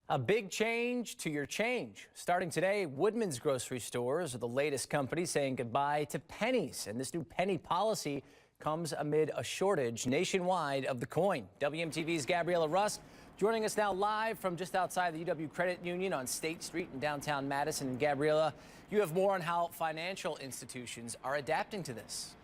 A big change to your change. Starting today, Woodman's grocery stores are the latest company saying goodbye to pennies. And this new penny policy comes amid a shortage nationwide of the coin. WMTV's Gabriella Russ joining us now live from just outside the UW Credit Union on State Street in downtown Madison. And Gabriella, you have more on how financial institutions are adapting to this.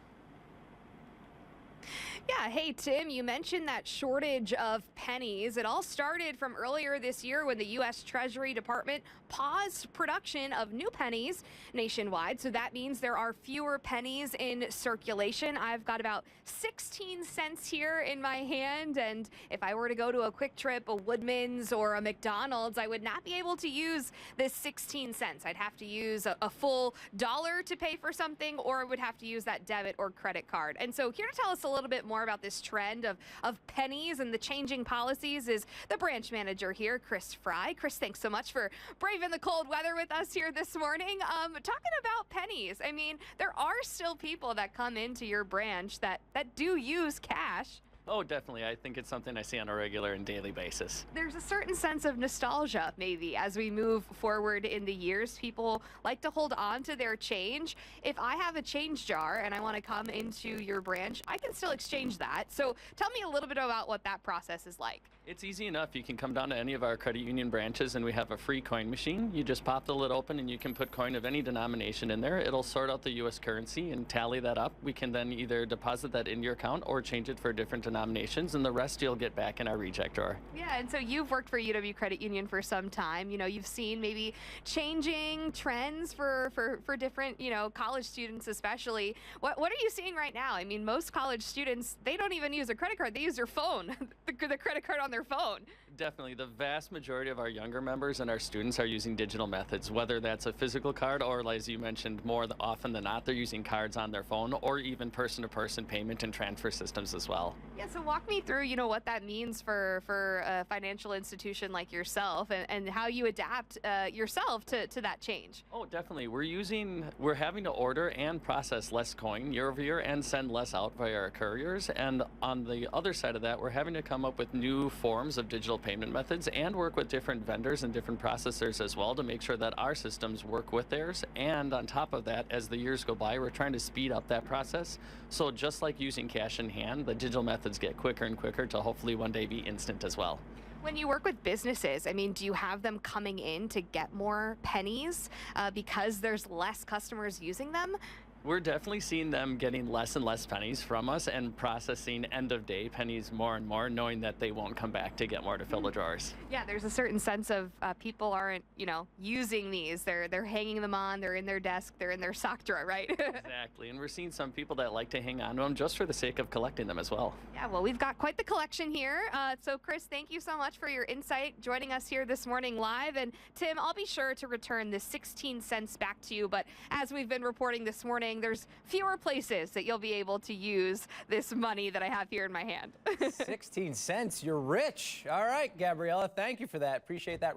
Yeah, hey, Tim, you mentioned that shortage of pennies. It all started from earlier this year when the U.S. Treasury Department paused production of new pennies nationwide. So that means there are fewer pennies in circulation. I've got about 16 cents here in my hand. And if I were to go to a Quick Trip, a Woodman's, or a McDonald's, I would not be able to use this 16 cents. I'd have to use a full dollar to pay for something, or I would have to use that debit or credit card. And so here to tell us a little bit more about this trend of pennies and the changing policies is the branch manager here, Chris Fry. Chris, thanks so much for braving the cold weather with us here this morning. Talking about pennies, I mean, there are still people that come into your branch that do use cash. Oh, definitely. I think it's something I see on a regular and daily basis. There's a certain sense of nostalgia, maybe, as we move forward in the years. People like to hold on to their change. If I have a change jar and I want to come into your branch, I can still exchange that. So tell me a little bit about what that process is like. It's easy enough. You can come down to any of our credit union branches and we have a free coin machine. You just pop the lid open and you can put coin of any denomination in there. It'll sort out the U.S. currency and tally that up. We can then either deposit that into your account or change it for a different denominations, and the rest you'll get back in our reject drawer. Yeah, and so you've worked for UW Credit Union for some time. You know, you've seen maybe changing trends for different, college students especially. What are you seeing right now? I mean, most college students, they don't even use a credit card. They use their phone, the credit card on their phone. Definitely. The vast majority of our younger members and our students are using digital methods, whether that's a physical card or, as you mentioned, more often than not, they're using cards on their phone or even person-to-person payment and transfer systems as well. Yeah, so walk me through, what that means for a financial institution like yourself and how you adapt yourself to that change. Oh, definitely. We're having to order and process less coin year over year and send less out via our couriers. And on the other side of that, we're having to come up with new forms of digital payment methods and work with different vendors and different processors as well to make sure that our systems work with theirs. And on top of that, as the years go by, we're trying to speed up that process. So just like using cash in hand, the digital methods get quicker and quicker to hopefully one day be instant as well. When you work with businesses, I mean, do you have them coming in to get more pennies because there's less customers using them? We're definitely seeing them getting less and less pennies from us and processing end-of-day pennies more and more, knowing that they won't come back to get more to fill the drawers. Yeah, there's a certain sense of people aren't, using these. They're hanging them on. They're in their desk. They're in their sock drawer, right? Exactly, and we're seeing some people that like to hang on to them just for the sake of collecting them as well. Yeah, well, we've got quite the collection here. So, Chris, thank you so much for your insight joining us here this morning live. And, Tim, I'll be sure to return the 16 cents back to you. But as we've been reporting this morning, there's fewer places that you'll be able to use this money that I have here in my hand. 16 cents. You're rich. All right, Gabriella, thank you for that. Appreciate that.